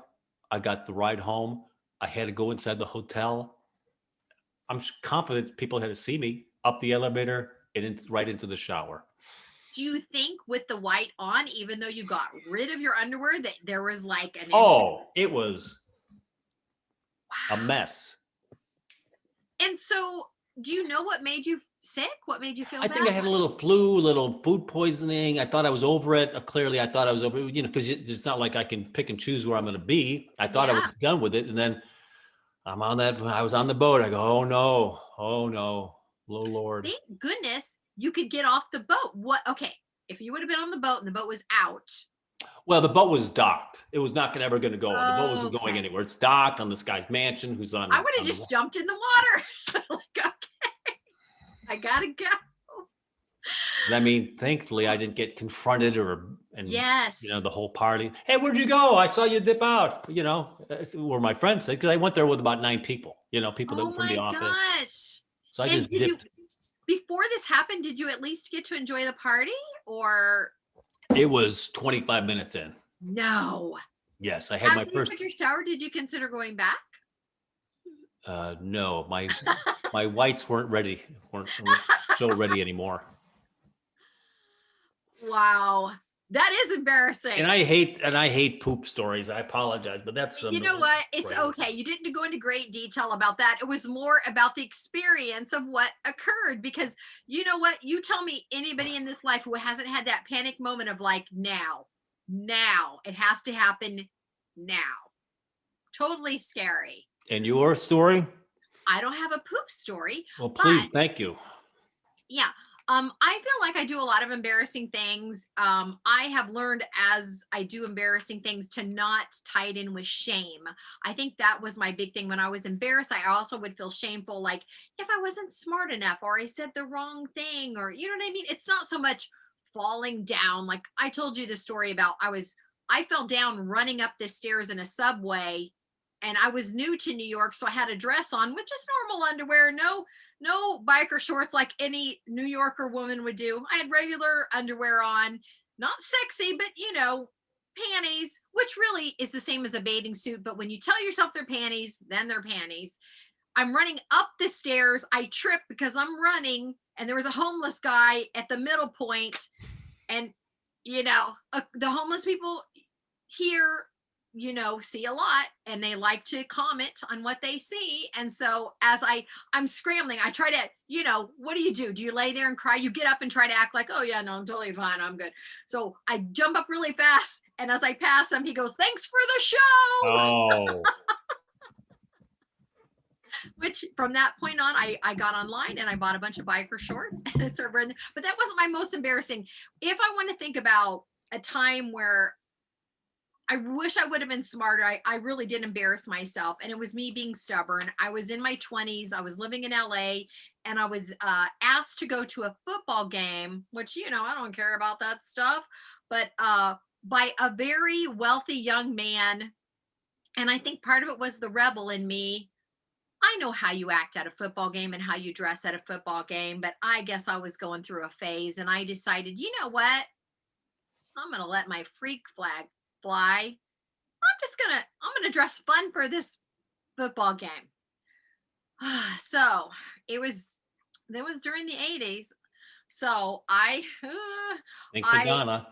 I got the ride home. I had to go inside the hotel. I'm confident people had to see me up the elevator and right into the shower. do you think with the white on, even though you got rid of your underwear, that there was like an issue? Oh, it was a mess. And so, do you know what made you sick? What made you feel I bad? think I had a little flu, a little food poisoning. I thought I was over it. Clearly, I thought I was over it, because it's not like I can pick and choose where I'm going to be. I thought I Yeah. was done with it. And then I was on the boat. I go, oh no, oh no, oh Lord. Thank goodness you could get off the boat. What? Okay, if you would have been on the boat and the boat was out. Well, the boat was docked. It was not ever going to go. The boat wasn't going Okay. anywhere. It's docked on this guy's mansion who's on. I would have just jumped in the water. Like, okay, I gotta go. And I mean, thankfully, I didn't get confronted and Yes. the whole party. Hey, where'd you go? I saw you dip out. Where my friends said, because I went there with about 9 people. People that Oh were from the my office. gosh. So I And just did you, dipped. before this happened, did you at least get to enjoy the party or It was 25 minutes in. no? Yes, I had my After you first. took your shower, did you consider going back? No, my whites weren't so ready anymore. Wow. That is embarrassing. And I hate poop stories. I apologize, but that's You know what? It's great. okay. You didn't go into great detail about that. It was more about the experience of what occurred because you know what? You tell me anybody in this life who hasn't had that panic moment of like, now, it has to happen now. Totally scary. And your story? I don't have a poop story. Well, please, But thank you. yeah. I feel like I do a lot of embarrassing things. I have learned as I do embarrassing things to not tie it in with shame. I think that was my big thing when I was embarrassed. I also would feel shameful, like if I wasn't smart enough or I said the wrong thing, or you know what I mean? It's not so much falling down. Like I told you the story about I fell down running up the stairs in a subway and I was new to New York. So I had a dress on, which is normal underwear, no biker shorts like any New Yorker woman would do. I had regular underwear on, not sexy, but panties, which really is the same as a bathing suit. But when you tell yourself they're panties, then they're panties. I'm running up the stairs. I trip because I'm running, and there was a homeless guy at the middle point, and the homeless people here see a lot and they like to comment on what they see. And so as I'm scrambling, I try to, what do? Do you lay there and cry? You get up and try to act like, oh yeah, no, I'm totally fine. I'm good. So I jump up really fast. And as I pass him, he goes, thanks for the show. Oh. Which from that point on, I got online and I bought a bunch of biker shorts and it's over. But that wasn't my most embarrassing. If I want to think about a time where I wish I would have been smarter. I really did embarrass myself. And it was me being stubborn. I was in my 20s. I was living in LA and I was asked to go to a football game, which, I don't care about that stuff, but by a very wealthy young man. And I think part of it was the rebel in me. I know how you act at a football game and how you dress at a football game, but I guess I was going through a phase and I decided, you know what? I'm going to let my freak flag fly. I'm going to dress fun for this football game. So it was, that was during the 80s. So Think I, Madonna.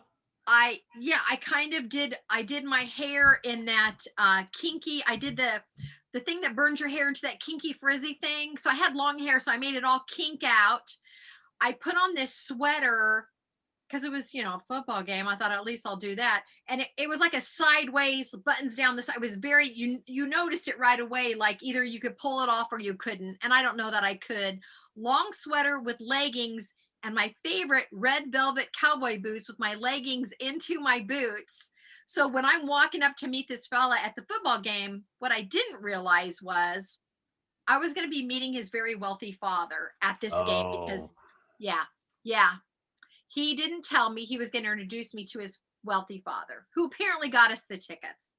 yeah, I did my hair in that kinky, I did the thing that burns your hair into that kinky frizzy thing. So I had long hair, so I made it all kink out. I put on this sweater because it was, a football game. I thought at least I'll do that. And it was like a sideways buttons down the side. It was very, you noticed it right away. Like either you could pull it off or you couldn't. And I don't know that I could. Long sweater with leggings and my favorite red velvet cowboy boots with my leggings into my boots. So when I'm walking up to meet this fella at the football game, what I didn't realize was I was going to be meeting his very wealthy father at this game because, Oh, yeah, yeah, he didn't tell me he was going to introduce me to his wealthy father, who apparently got us the tickets.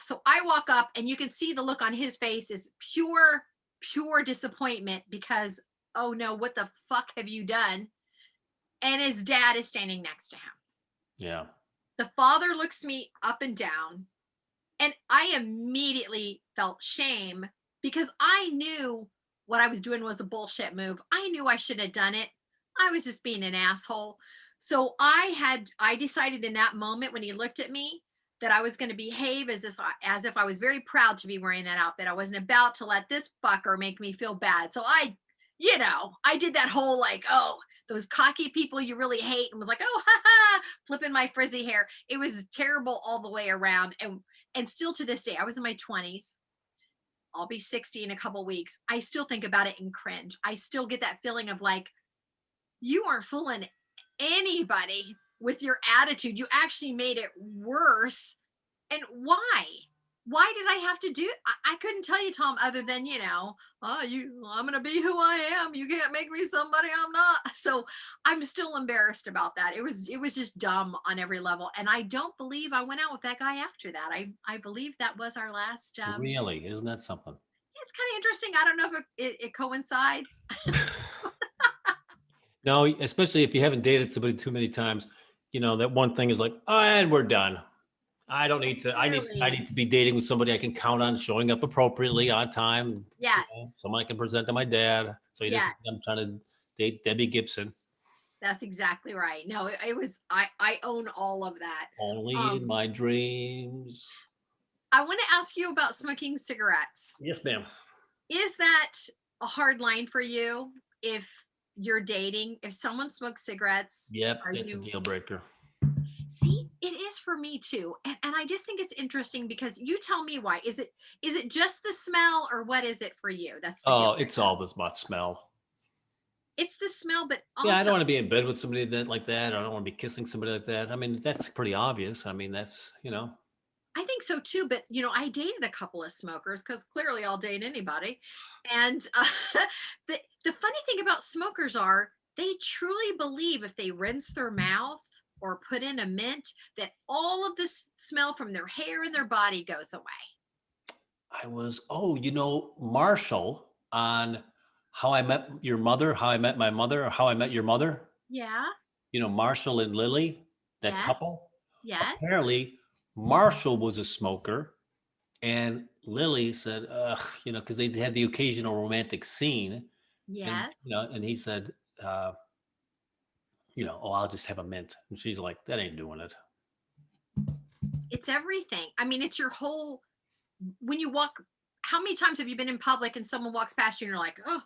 So I walk up and you can see the look on his face is pure, pure disappointment because, oh no, what the fuck have you done? And his dad is standing next to him. yeah. The father looks me up and down, and I immediately felt shame because I knew what I was doing was a bullshit move. I knew I shouldn't have done it. I was just being an asshole. So I decided in that moment when he looked at me that I was going to behave as if I was very proud to be wearing that outfit. I wasn't about to let this fucker make me feel bad. So I did that whole like, oh, those cocky people you really hate, and was like, oh, ha ha, flipping my frizzy hair. It was terrible all the way around. And still to this day, I was in my 20s. I'll be 60 in a couple weeks. I still think about it and cringe. I still get that feeling of like, you aren't fooling anybody with your attitude. You actually made it worse. And why? Why did I have to do? I couldn't tell you, Tom, other than I'm gonna be who I am. You can't make me somebody I'm not. So I'm still embarrassed about that. It was just dumb on every level, and I don't believe I went out with that guy after that. I believe that was our last. Really? Isn't that something? It's kind of interesting. I don't know if it coincides. No, especially if you haven't dated somebody too many times, that one thing is like, oh, and we're done. I don't need to, I need Clearly, to be dating with somebody I can count on showing up appropriately on time, yes, someone I can present to my dad. So he doesn't yes. think I'm trying to date Debbie Gibson. That's exactly right. No, it was I own all of that. Only in Um, my dreams. I want to ask you about smoking cigarettes. Yes, ma'am. Is that a hard line for you if you're dating? If someone smokes cigarettes, Yep, are it's a you deal breaker. see? It is for me too. And I just think it's interesting because you tell me why. Is it just the smell or what is it for you? That's the deal Oh, it's breaker. all this much smell. It's the smell, but Yeah, I don't also want to be in bed with somebody that like that. I don't want to be kissing somebody like that. I mean, that's pretty obvious. I mean, that's. I think so too, but I dated a couple of smokers because clearly I'll date anybody. And the funny thing about smokers are they truly believe if they rinse their mouth or put in a mint that all of this smell from their hair and their body goes away. Marshall on How I Met Your Mother, How I Met My Mother, or How I Met Your Mother. Yeah. Marshall and Lily, that Yes. couple. Yes. Apparently, Marshall was a smoker, and Lily said, because they had the occasional romantic scene, and Yes. and he said, uh, oh, I'll just have a mint, and she's like, that ain't doing it. It's everything. I mean, it's your whole when you walk. How many times have you been in public and someone walks past you and you're like, oh,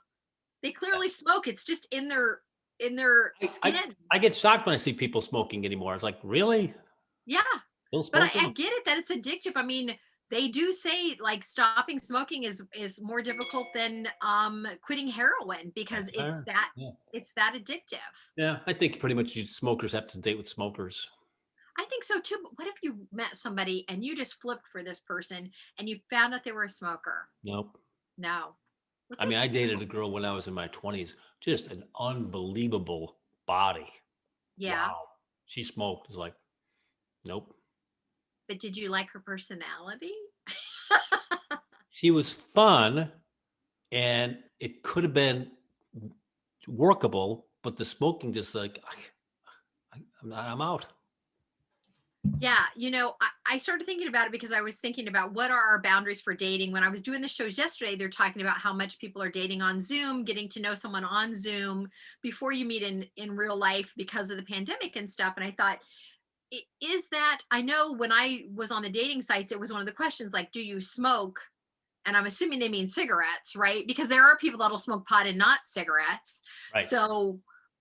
they clearly smoke. It's just in their I skin. I get shocked when I see people smoking anymore. It's like, really? Yeah, Still but I smoking? get it that it's addictive. I mean, they do say like stopping smoking is more difficult than quitting heroin because it's Sure. that Yeah. it's that addictive. Yeah, I think pretty much you smokers have to date with smokers. I think so too. But what if you met somebody and you just flipped for this person and you found out they were a smoker? Nope. No. What I mean, would I you dated do? a girl when I was in my 20s, just an unbelievable body. Yeah. Wow. She smoked. It's like, nope. But did you like her personality? She was fun, and it could have been workable, but the smoking just like I'm out. Yeah, I started thinking about it because I was thinking about what are our boundaries for dating. When I was doing the shows yesterday, they're talking about how much people are dating on Zoom, getting to know someone on Zoom before you meet in real life because of the pandemic and stuff. And I thought, is that, I know when I was on the dating sites, it was one of the questions like, do you smoke? And I'm assuming they mean cigarettes, right? Because there are people that'll smoke pot and not cigarettes. Right. So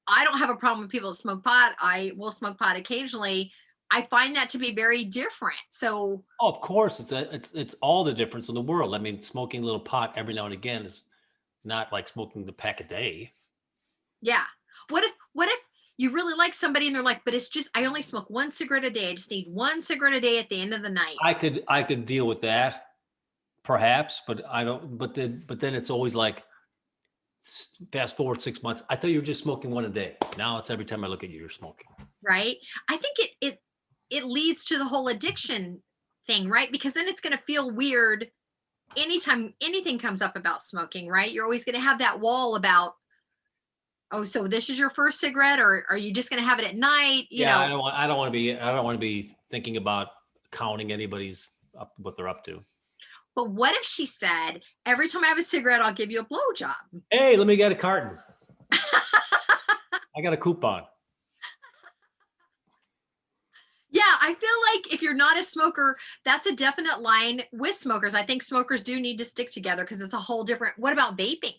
I don't have a problem with people that smoke pot. I will smoke pot occasionally. I find that to be very different. So Oh, of course, it's all the difference in the world. I mean, smoking a little pot every now and again is not like smoking the pack a day. yeah. What if you really like somebody and they're like, but it's just I only smoke one cigarette a day. I just need one cigarette a day at the end of the night. I could deal with that, perhaps, but I don't. But then it's always like fast forward 6 months. I thought you were just smoking one a day. Now it's every time I look at you, you're smoking. Right? I think it leads to the whole addiction thing, right? Because then it's going to feel weird anytime anything comes up about smoking, right? You're always going to have that wall about, oh, so this is your first cigarette, or are you just going to have it at night? Yeah, I don't want to be thinking about counting anybody's up what they're up to. But what if she said, every time I have a cigarette, I'll give you a blowjob? Hey, let me get a carton. I got a coupon. Yeah, I feel like if you're not a smoker, that's a definite line with smokers. I think smokers do need to stick together because it's a whole different. What about vaping?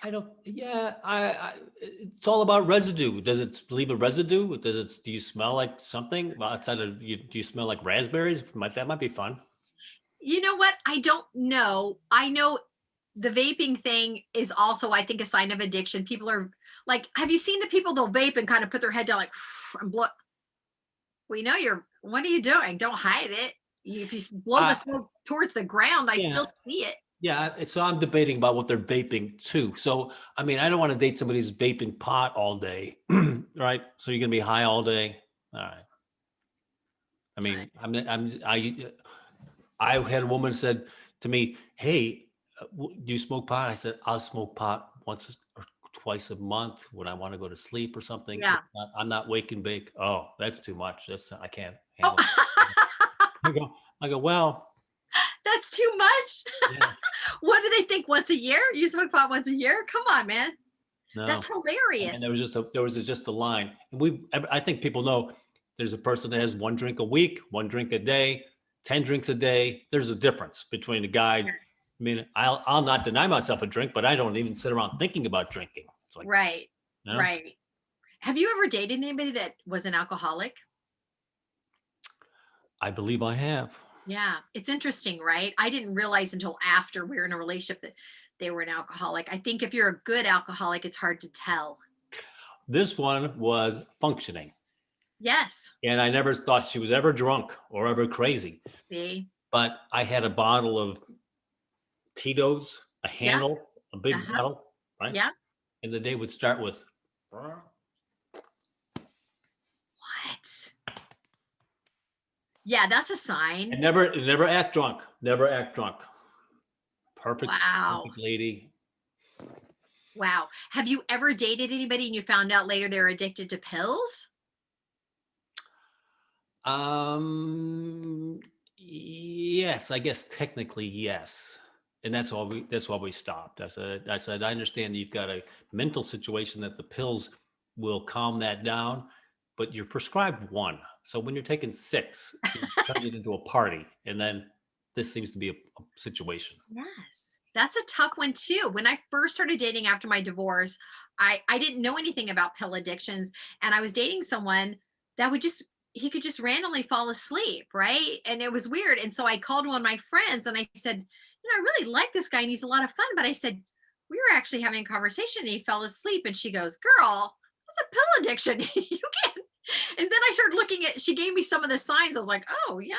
I don't. Yeah, it's all about residue. Does it leave a residue? Does it? Do you smell like something? Well, outside of you, do you smell like raspberries? That might be fun. You know what? I don't know. I know the vaping thing is also, I think, a sign of addiction. People are like, have you seen the people they'll vape and kind of put their head down like, and blow? We know what are you doing? Don't hide it. If you blow the Uh, smoke towards the ground, I yeah, still see it. yeah. So I'm debating about what they're vaping too. So I mean, I don't want to date somebody who's vaping pot all day, right? So you're gonna be high all day. All right. I mean, I had a woman said to me, "Hey, do you smoke pot?" I said, "I'll smoke pot once or twice a month when I want to go to sleep or something. Yeah. I'm not wake and bake. Oh, that's too much. I can't Oh, handle it." I go, well, that's too much. yeah, What do they think? Once a year? You smoke pot once a year? Come on, man. That's no. And hilarious. there was just a line, and I think people know there's a person that has one drink a week, one drink a day, 10 drinks a day. There's a difference between a guy. Yes. I mean, I'll not deny myself a drink, but I don't even sit around thinking about drinking. It's like, Right. you know, Right. Have you ever dated anybody that was an alcoholic? I believe I have. Yeah, it's interesting, right? I didn't realize until after we were in a relationship that they were an alcoholic. I think if you're a good alcoholic, it's hard to tell. This one was functioning, Yes. and I never thought she was ever drunk or ever crazy. See? But I had a bottle of Tito's, a Yeah. handle, a big Uh-huh. bottle, right? Yeah. And the day would start with, What? Yeah, that's a sign. and never act drunk. Never act drunk. Perfect, Wow. perfect lady. Wow. Have you ever dated anybody and you found out later they're addicted to pills? Yes, I guess technically yes. And that's why we stopped. I said, I understand you've got a mental situation that the pills will calm that down, but you're prescribed one. So when you're taking six, you turn it into a party. And then this seems to be a situation. Yes. That's a tough one too. When I first started dating after my divorce, I didn't know anything about pill addictions, and I was dating someone that would just he could just randomly fall asleep, right? And it was weird. And so I called one of my friends and I said, I really like this guy and he's a lot of fun, but I said, we were actually having a conversation and he fell asleep, and she goes, "Girl, that's a pill addiction." You can't. And then I started looking at she gave me some of the signs. I was like, "Oh, yeah."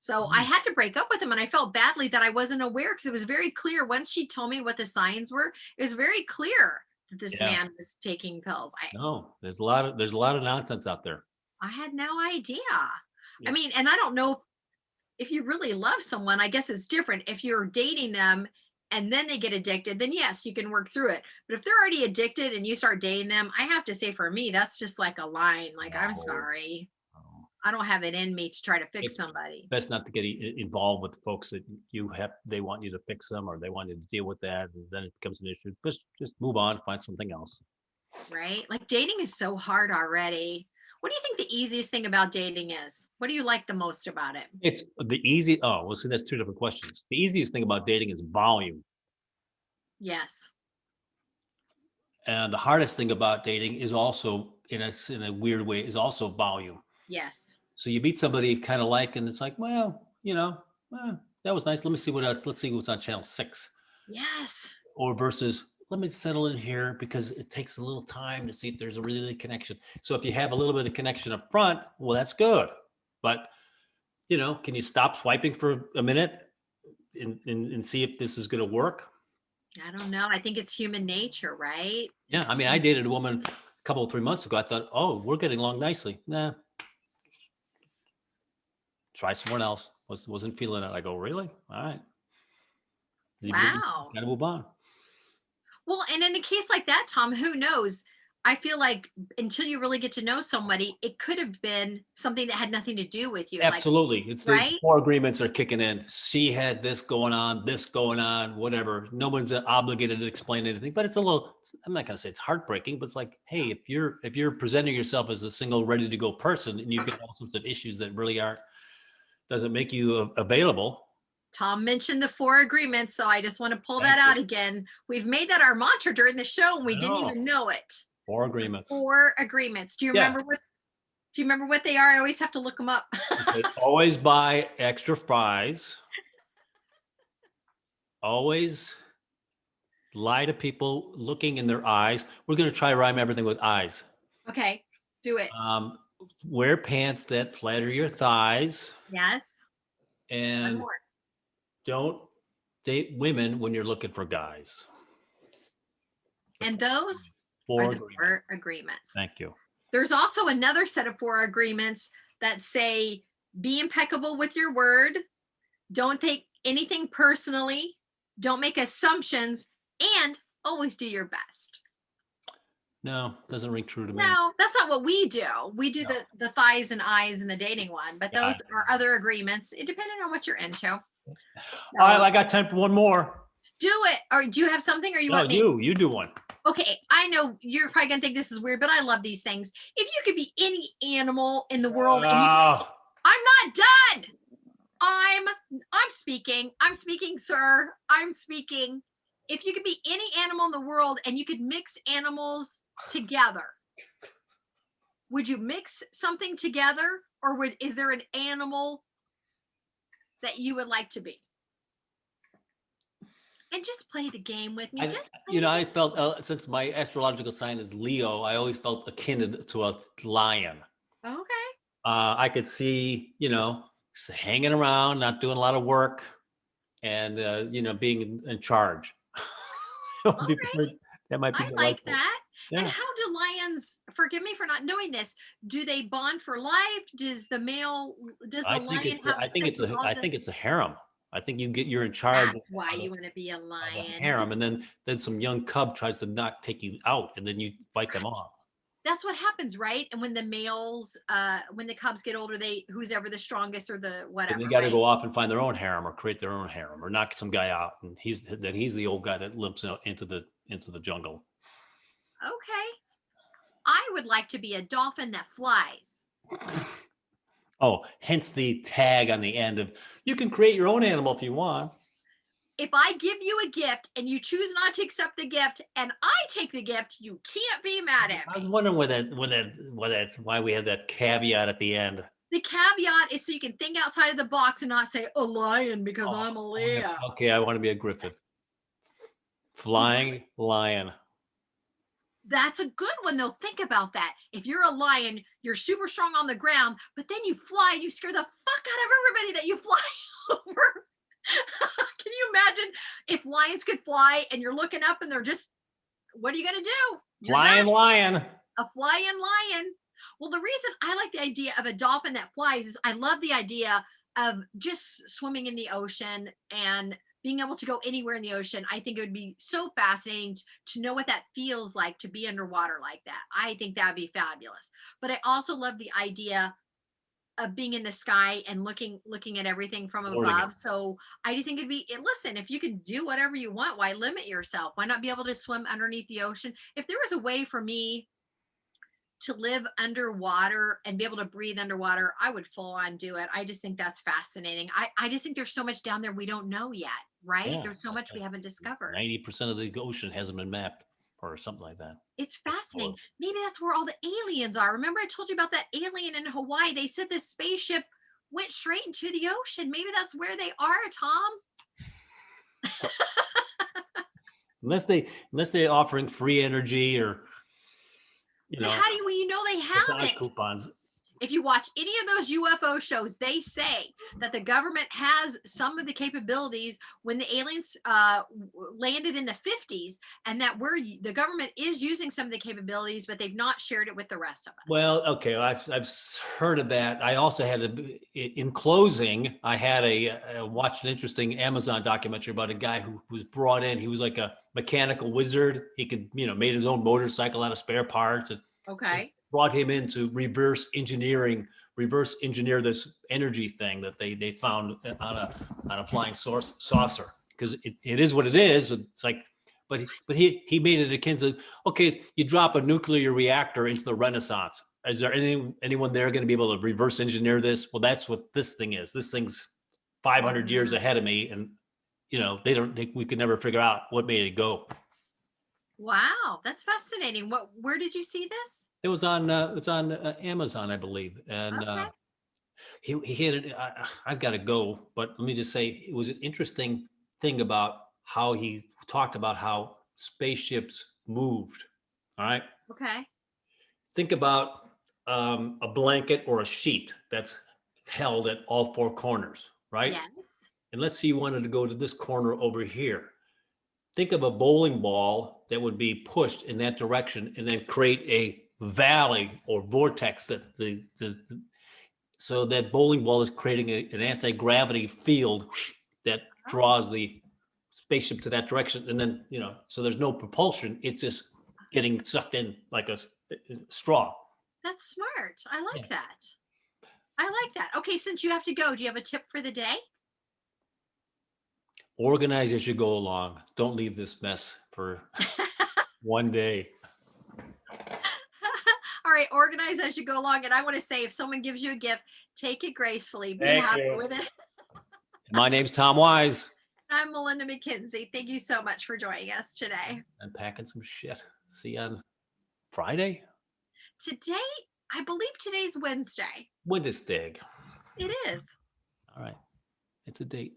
So I Mm. had to break up with him, and I felt badly that I wasn't aware because it was very clear once she told me what the signs were, it was very clear that this Yeah. man was taking pills. No, there's a lot of nonsense out there. I had no idea. I Yeah. mean, and I don't know, if you really love someone, I guess it's different. If you're dating them and then they get addicted, then yes, you can work through it. But if they're already addicted and you start dating them, I have to say for me, that's just like a line. Like, I'm No, sorry. no. I don't have it in me to try to fix It's somebody. best not to get involved with folks that they want you to fix them or they want you to deal with that. And then it becomes an issue. Just move on, find something else. Right? Like dating is so hard already. What do you think the easiest thing about dating is? What do you like the most about it? It's the easy. Oh, well, see, that's two different questions. The easiest thing about dating is volume. Yes. And the hardest thing about dating is also, in a weird way, is also volume. Yes. So you meet somebody you kind of like, and it's like, well, that was nice. Let me see what else. Let's see what's on channel 6. Yes. Or versus, let me settle in here because it takes a little time to see if there's a really connection. So if you have a little bit of connection up front, well, that's good. But can you stop swiping for a minute and see if this is going to work? I don't know. I think it's human nature, right? Yeah, I It's mean, I dated a woman a couple of 3 months ago. I thought, oh, we're getting along nicely. Nah, try someone else. Wasn't feeling it. I go, really? All right. You wow. gotta move on. Well, and in a case like that, Tom, who knows? I feel like until you really get to know somebody, it could have been something that had nothing to do with you. Like, Absolutely. It's the right? 4 agreements are kicking in. She had this going on, whatever. No one's obligated to explain anything, but it's a little, I'm not going to say it's heartbreaking, but it's like, hey, if you're presenting yourself as a single ready to go person and you've got all sorts of issues that really doesn't make you available. Tom mentioned the 4 agreements, so I just want to pull Thank that you. out again. We've made that our mantra during the show and we I didn't know. even know it. 4 agreements. 4 agreements. Yeah. Do you remember what they are? I always have to look them up. Okay. Always buy extra fries. Always lie to people looking in their eyes. We're going to try to rhyme everything with eyes. Okay, do it. Wear pants that flatter your thighs, Yes. One and more. don't date women when you're looking for guys. And those are 4 the agreements. 4 agreements. Thank you. There's also another set of 4 agreements that say be impeccable with your word, don't take anything personally, don't make assumptions, and always do your best. No, doesn't ring true to me. No, that's not what we do. We do No. the thighs and eyes in the dating one, but Yeah. those are other agreements, depending on what you're into. All right, I got time for one more. Do it. Or do you have something or you No, want me? you do one. Okay, I know you're probably gonna think this is weird, but I love these things. If you could be any animal in the world and you could, I'm not done. I'm speaking. I'm speaking, sir. I'm speaking. If you could be any animal in the world and you could mix animals together, would you mix something together or is there an animal that you would like to be? And just play the game with me. I felt since my astrological sign is Leo, I always felt akin to a lion. Okay. I could see, hanging around, not doing a lot of work, and being in charge. All right. That might be I like delightful. that. Yeah. And how do lions, forgive me for not knowing this, do they bond for life? Does the lion have I think sex with all the? it's a harem. I think you're in charge That's why of you want to be a a lion. harem, and then some young cub tries to not take you out, and then you fight them off. That's what happens, right? And when the males, when the cubs get older, who's ever the strongest or the whatever. And they got to right? go off and find their own harem or create their own harem or knock some guy out, and he's the old guy that limps out into the jungle. Okay. I would like to be a dolphin that flies. Oh, hence the tag on the end of you can create your own animal if you want. If I give you a gift and you choose not to accept the gift and I take the gift, you can't be mad at me. I was wondering why we had that caveat at the end. The caveat is so you can think outside of the box and not say a lion because I'm a Leo. Okay, I want to be a griffin. Flying lion. That's a good one though. Think about that. If you're a lion, you're super strong on the ground, but then you fly and you scare the fuck out of everybody that you fly over. Can you imagine if lions could fly and you're looking up and they're just, what are you going to do? Flying lion. A flying lion. Well, the reason I like the idea of a dolphin that flies is I love the idea of just swimming in the ocean and being able to go anywhere in the ocean. I think it would be so fascinating to know what that feels like to be underwater like that. I think that'd be fabulous. But I also love the idea of being in the sky and looking at everything from Learning it. above. So I just think it'd be listen, if you can do whatever you want, why limit yourself? Why not be able to swim underneath the ocean? If there was a way for me to live underwater and be able to breathe underwater, I would full on do it. I just think that's fascinating. I just think there's so much down there we don't know yet, right? Yeah, There's so much we haven't discovered. 90% of the ocean hasn't been mapped or something like that. It's Explored. fascinating. Maybe that's where all the aliens are. Remember, I told you about that alien in Hawaii? They said this spaceship went straight into the ocean. Maybe that's where they are, Tom. Unless they're offering free energy or you But know how do you know they massage haven't? coupons. If you watch any of those UFO shows, they say that the government has some of the capabilities when the aliens landed in the 50s, and that the government is using some of the capabilities, but they've not shared it with the rest of us. Well, okay, I've heard of that. I also had in closing, I had watched an interesting Amazon documentary about a guy who was brought in. He was like a mechanical wizard. He could, made his own motorcycle out of spare parts, and they Okay. brought him in to reverse engineer this energy thing that they found on a flying saucer, because it is what it is. It's like, but he made it akin to, okay, you drop a nuclear reactor into the Renaissance. Is there anyone there going to be able to reverse engineer this? Well, that's what this thing is. This thing's 500 years ahead of me, and we could never figure out what made it go. Wow, that's fascinating. Where did you see this? It's on Amazon, I believe, and Okay. he hit it. I've got to go, but let me just say it was an interesting thing about how he talked about how spaceships moved. All right, Okay. think about a blanket or a sheet that's held at all four corners, right? Yes. And let's say you wanted to go to this corner over here. Think of a bowling ball that would be pushed in that direction and then create a valley or vortex so that bowling ball is creating an anti-gravity field that draws the spaceship to that direction. And then, so there's no propulsion. It's just getting sucked in like a straw. That's smart. I Yeah. like that. I like that. Okay, since you have to go, do you have a tip for the day? Organize as you go along. Don't leave this mess for one day. All right, organize as you go along. And I want to say, if someone gives you a gift, take it gracefully, be Thank happy you. with it. My name's Tom Wise. I'm Melinda McKinsey. Thank you so much for joining us today. Unpacking some shit. See you on Friday? Today, I believe today's Wednesday. Wednesday. It is. All right. It's a date.